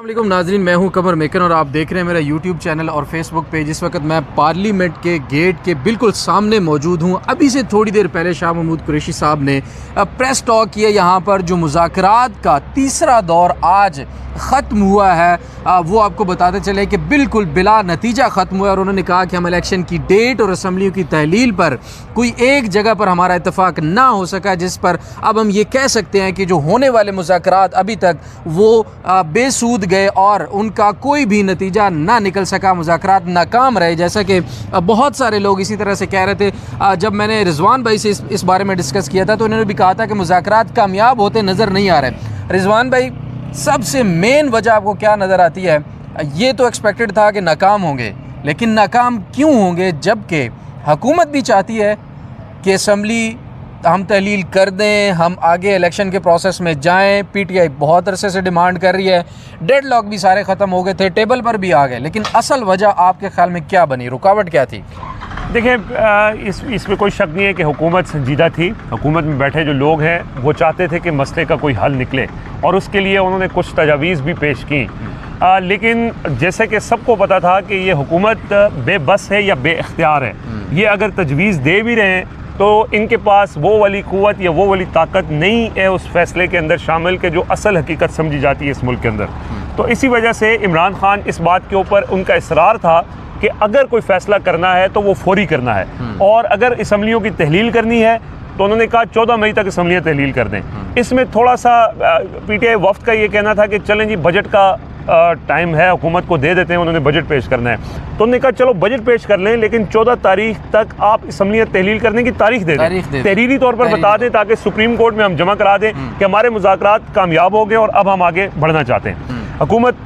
वालेकुम नाजरीन, मैं हूं कमर मेकन और आप देख रहे हैं मेरा यूट्यूब चैनल और फेसबुक पेज। इस वक्त मैं पार्लियामेंट के गेट के बिल्कुल सामने मौजूद हूं। अभी से थोड़ी देर पहले शाह महमूद कुरैशी साहब ने प्रेस टॉक किया। यहां पर जो मुज़ाकरात का तीसरा दौर आज ख़त्म हुआ है, वो आपको बताते चले कि बिल्कुल बिला नतीजा ख़त्म हुआ। और उन्होंने कहा कि हम इलेक्शन की डेट और असम्बलियों की तहलील पर कोई एक जगह पर हमारा इत्तेफाक ना हो सका, जिस पर अब हम ये कह सकते हैं कि जो होने वाले मुज़ाकरात अभी तक वो बेसूद गए और उनका कोई भी नतीजा ना निकल सका, मुज़ाकरात नाकाम रहे। जैसा कि बहुत सारे लोग इसी तरह से कह रहे थे। जब मैंने रिजवान भाई से इस बारे में डिस्कस किया था तो उन्होंने भी कहा था कि मुज़ाकरात कामयाब होते नज़र नहीं आ रहे। रिजवान भाई, सबसे मेन वजह आपको क्या नज़र आती है? ये तो एक्सपेक्टेड था कि नाकाम होंगे, लेकिन नाकाम क्यों होंगे जबकि हुकूमत भी चाहती है कि असम्बली हम तहलील कर दें, हम आगे इलेक्शन के प्रोसेस में जाएं। पीटीआई बहुत अरसे से डिमांड कर रही है। डेडलॉक भी सारे ख़त्म हो गए थे, टेबल पर भी आ गए, लेकिन असल वजह आपके ख्याल में क्या बनी? रुकावट क्या थी? देखिए, इसमें कोई शक नहीं है कि हुकूमत संजीदा थी। हुकूमत में बैठे जो लोग हैं वो चाहते थे कि मसले का कोई हल निकले और उसके लिए उन्होंने कुछ तजावीज़ भी पेश की। लेकिन जैसे कि सबको पता था कि ये हुकूमत बेबस है या बेख्तियार है। ये अगर तजवीज़ दे भी रहे हैं तो इनके पास वो वाली क़ुव्वत या वो वाली ताकत नहीं है उस फैसले के अंदर शामिल के जो असल हकीकत समझी जाती है इस मुल्क के अंदर। तो इसी वजह से इमरान खान इस बात के ऊपर उनका इसरार था कि अगर कोई फ़ैसला करना है तो वो फौरी करना है, और अगर असम्बलियों की तहलील करनी है तो उन्होंने कहा 14 मई तक असम्बलियाँ तहलील कर दें। इसमें थोड़ा सा पीटीआई वफ्द का ये कहना था कि चलें जी, बजट का टाइम है, हुकूमत को दे देते हैं, उन्होंने बजट पेश करना है। तो उन्होंने कहा चलो बजट पेश कर लें, लेकिन 14 तारीख तक आप असम्बलियाँ तहलील करने की तारीख दे दें, तहरीरी तौर पर बता दें, ताकि सुप्रीम कोर्ट में हम जमा करा दें कि हमारे मुज़ाकरात कामयाब हो गए और अब हम आगे बढ़ना चाहते हैं। हुकूमत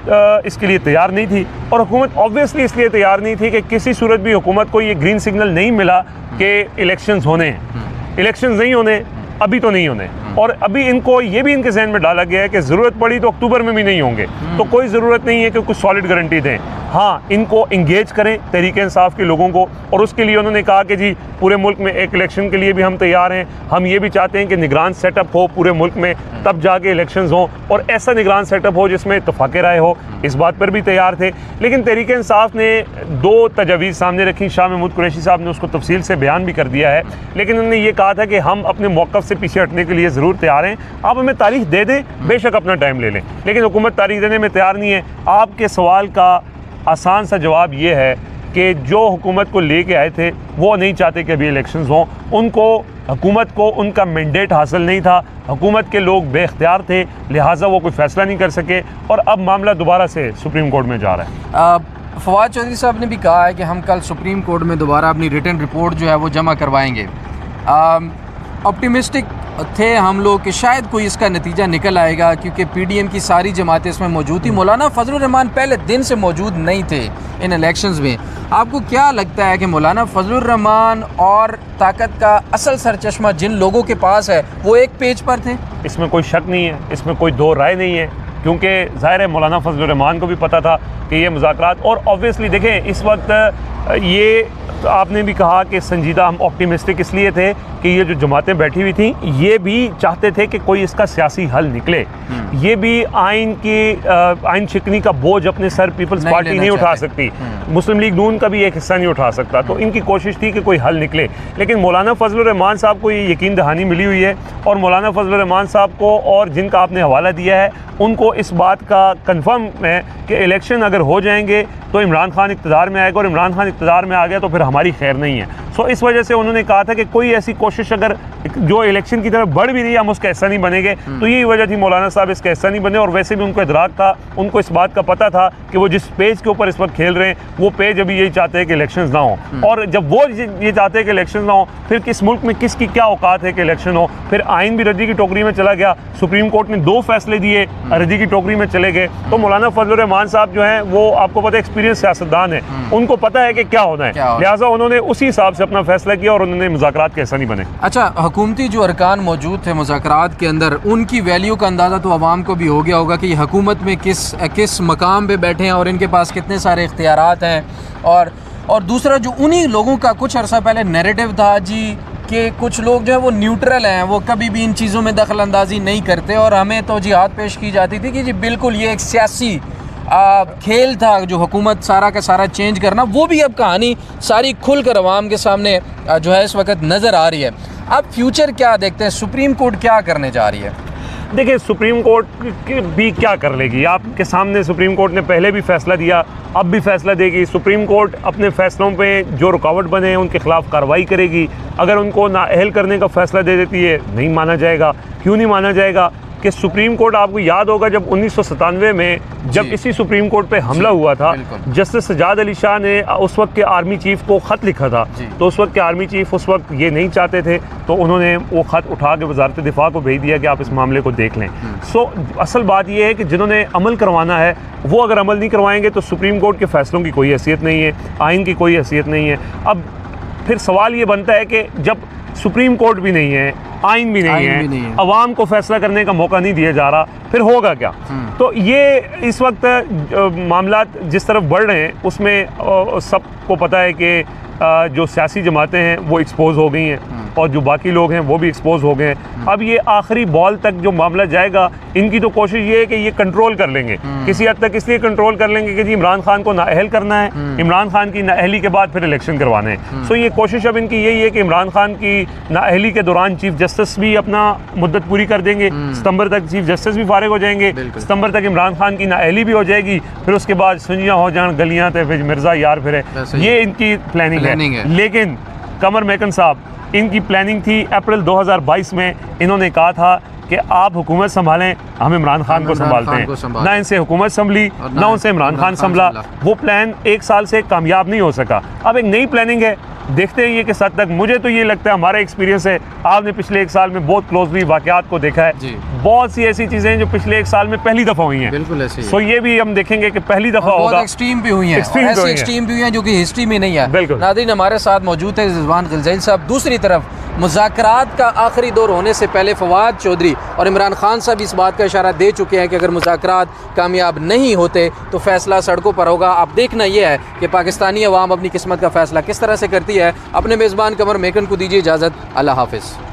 इसके लिए तैयार नहीं थी, और हुकूमत ऑब्वियसली इसलिए तैयार नहीं थी कि किसी सूरत भी हुकूमत को ये ग्रीन सिग्नल नहीं मिला कि इलेक्शंस होने हैं। इलेक्शंस नहीं होने, अभी तो नहीं होने, और अभी इनको ये भी इनके जहन में डाला गया है कि ज़रूरत पड़ी तो अक्टूबर में भी नहीं होंगे। तो कोई ज़रूरत नहीं है कि कुछ सॉलिड गारंटी दें। हाँ, इनको इंगेज करें तहरीक इंसाफ के लोगों को, और उसके लिए उन्होंने कहा कि जी पूरे मुल्क में एक इलेक्शन के लिए भी हम तैयार हैं। हम ये भी चाहते हैं कि निगरान सेटअप हो पूरे मुल्क में, तब जाके इलेक्शंस हों, और ऐसा निगरान सेटअप हो जिसमें इत्तफाक़ राय हो। इस बात पर भी तैयार थे। लेकिन तहरीक इंसाफ ने 2 तजावीज़ सामने रखी। शाह महमूद कुरैशी साहब ने उसको तफसील से बयान भी कर दिया है, लेकिन उन्होंने ये कहा था कि हम अपने मौक़िफ़ से पीछे हटने के लिए ज़रूर तैयार हैं। आप हमें तारीख दे दें, बेशक अपना टाइम ले लें, लेकिन हुकूमत तारीख देने में तैयार नहीं है। आपके सवाल का आसान सा जवाब ये है कि जो हुकूमत को लेके आए थे वो नहीं चाहते कि अभी इलेक्शंस हों। उनको, हुकूमत को उनका मैंडेट हासिल नहीं था, हुकूमत के लोग बेख्तियार थे, लिहाजा वो कोई फ़ैसला नहीं कर सके, और अब मामला दोबारा से सुप्रीम कोर्ट में जा रहा है। फवाद चौधरी साहब ने भी कहा है कि हम कल सुप्रीम कोर्ट में दोबारा अपनी रिटन रिपोर्ट जो है वो जमा करवाएंगे। ऑप्टिमिस्टिक थे हम लोग कि शायद कोई इसका नतीजा निकल आएगा, क्योंकि पीडीएम की सारी जमातें इसमें मौजूद थी। मौलाना फजलुर रहमान पहले दिन से मौजूद नहीं थे इन इलेक्शंस में। आपको क्या लगता है कि मौलाना फजलुर रहमान और ताकत का असल सरचश्मा जिन लोगों के पास है वो एक पेज पर थे? इसमें कोई शक नहीं है, इसमें कोई दो राय नहीं है, क्योंकि ज़ाहिर है मौलाना फजलुर रहमान को भी पता था कि ये मुज़ाकरात, और ऑब्वियसली देखें इस वक्त ये आपने भी कहा कि संजीदा, हम ऑप्टिमिस्टिक इसलिए थे कि ये जो जमातें बैठी हुई थी ये भी चाहते थे कि कोई इसका सियासी हल निकले। ये भी आइन शिकनी का बोझ अपने सर पीपल्स पार्टी नहीं उठा सकती, मुस्लिम लीग नून का भी एक हिस्सा नहीं उठा सकता। तो इनकी कोशिश थी कि कोई हल निकले, लेकिन मौलाना फजलुर रहमान साहब को ये यकीन दहानी मिली हुई है, और मौलाना फजलुर रहमान साहब को और जिनका आपने हवाला दिया है उनको इस बात का कन्फर्म है कि इलेक्शन अगर हो जाएंगे तो इमरान खान इक़्तिदार में आएगा, और इमरान खान इक़्तिदार में आ गया तो फिर हमारी खैर नहीं है। सो इस वजह से उन्होंने कहा था कि कोई ऐसी कोशिश अगर जो इलेक्शन की तरफ बढ़ भी रही है हम उसका हिस्सा नहीं बनेंगे। तो यही वजह थी मौलाना साहब इसका हिस्सा नहीं बने, और वैसे भी उनको इदराक था, उनको इस बात का पता था कि वो जिस पेज के ऊपर इस वक्त खेल रहे हैं वो पेज अभी यही चाहते हैं कि इलेक्शंस ना हो, और जब वो ये चाहते हैं कि इलेक्शंस ना हो, फिर किस मुल्क में किसकी क्या औकात है कि इलेक्शन हो। फिर आइन भी रद्दी की टोकरी में चला गया, सुप्रीम कोर्ट ने 2 फैसले दिए, रद्दी की टोकरी में चले गए। तो मौलाना फजलुर रहमान साहब जो हैं वो आपको पता है एक्सपीरियंस सियासतदान है, उनको पता है कि क्या होना है, लिहाजा उन्होंने उसी हिसाब से अपना फैसला किया और उन्होंने मुज़ाकरात के हिस्सा नहीं बने। अच्छा, हुकूमती जो अरकान मौजूद थे मुज़ाकरात के अंदर, उनकी वैल्यू का अंदाज़ा तो आवाम को भी हो गया होगा कि हुकूमत में किस मकाम पे बैठे हैं और इनके पास कितने सारे इख्तियारात हैं। और दूसरा जो उन्हीं लोगों का कुछ अर्सा पहले नैरेटिव था जी कि कुछ लोग जो है वो न्यूट्रल हैं, वो कभी भी इन चीज़ों में दखल अंदाजी नहीं करते, और हमें तो जिहाद पेश की जाती थी कि जी बिल्कुल ये एक सियासी खेल था जो हुकूमत सारा का सारा चेंज करना, वो भी अब कहानी सारी खुल कर अवाम के सामने जो है इस वक्त नज़र आ रही है। अब फ्यूचर क्या देखते हैं, सुप्रीम कोर्ट क्या करने जा रही है? देखिए, सुप्रीम कोर्ट भी क्या कर लेगी, आपके सामने सुप्रीम कोर्ट ने पहले भी फैसला दिया, अब भी फैसला देगी। सुप्रीम कोर्ट अपने फैसलों पे जो रुकावट बने हैं उनके खिलाफ कार्रवाई करेगी। अगर उनको नाअहल करने का फैसला दे देती है, नहीं माना जाएगा। क्यों नहीं माना जाएगा कि सुप्रीम कोर्ट, आपको याद होगा जब 1997 में जब इसी सुप्रीम कोर्ट पे हमला हुआ था, जस्टिस सजाद अली शाह ने उस वक्त के आर्मी चीफ को ख़त लिखा था। तो उस वक्त के आर्मी चीफ उस वक्त ये नहीं चाहते थे, तो उन्होंने वो ख़त उठा के वजारत दिफा को भेज दिया कि आप इस मामले को देख लें। सो असल बात ये है कि जिन्होंने अमल करवाना है वो अगर अमल नहीं करवाएंगे तो सुप्रीम कोर्ट के फैसलों की कोई हैसियत नहीं है, आइन की कोई हैसियत नहीं है। अब फिर सवाल ये बनता है कि जब सुप्रीम कोर्ट भी नहीं है, आइन भी नहीं है, अवाम को फैसला करने का मौका नहीं दिया जा रहा, फिर होगा क्या? तो ये इस वक्त मामला जिस तरफ बढ़ रहे हैं उसमें सबको पता है कि जो सियासी जमातें हैं वो एक्सपोज हो गई हैं और जो बाकी लोग हैं वो भी एक्सपोज हो गए हैं। अब ये आखिरी बॉल तक जो मामला जाएगा, इनकी तो कोशिश ये है कि ये कंट्रोल कर लेंगे किसी हद तक। इसलिए कंट्रोल कर लेंगे कि जी इमरान खान को नाअहल करना है, इमरान खान की नाअहली के बाद फिर इलेक्शन करवाने हैं। सो ये कोशिश अब इनकी यही है कि इमरान खान की नाअहली के दौरान चीफ जस्टिस भी अपना मुद्दत पूरी कर देंगे, सितंबर तक चीफ जस्टिस भी फारिग हो जाएंगे, सितंबर तक इमरान खान की नाअहली भी हो जाएगी, फिर उसके बाद सुनिया हो जान गलियाँ थे, फिर मिर्ज़ा यार फिर ये इनकी प्लानिंग है। लेकिन कमर मेकन साहब, इनकी प्लानिंग थी अप्रैल 2022 में, इन्होंने कहा था कि आप हुकूमत संभालें, हम इमरान खान को संभालते हैं। ना इनसे हुकूमत संभली, ना उनसे इमरान खान संभला। वो प्लान एक साल से कामयाब नहीं हो सका। अब एक नई प्लानिंग है, देखते हैं ये किस हद तक। मुझे तो ये लगता है, हमारा एक्सपीरियंस है, आपने पिछले एक साल में बहुत क्लोजली वाक़यात को देखा है, बहुत सी ऐसी चीज़ें हैं जो पिछले एक साल में पहली दफ़ा हुई हैं। बिल्कुल ऐसे ही। सो ये भी हम देखेंगे कि पहली दफ़ा होगा। एक्सट्रीम भी हुई हैं, ऐसी एक्सट्रीम भी हुई हैं जो कि हिस्ट्री में नहीं है। बिल्कुल। नाज़रीन, हमारे साथ मौजूद है रिजवान गिलज़ैल साहब। दूसरी तरफ मुज़ाकरात का आखिरी दौर होने से पहले फवाद चौधरी और इमरान खान साहब इस बात का इशारा दे चुके हैं कि अगर मुज़ाकरात कामयाब नहीं होते तो फैसला सड़कों पर होगा। अब देखना यह है कि पाकिस्तानी अवाम अपनी किस्मत का फैसला किस तरह से करती है। अपने मेज़बान कमर मेकन को दीजिए इजाज़त। अल्लाह हाफ़िज़।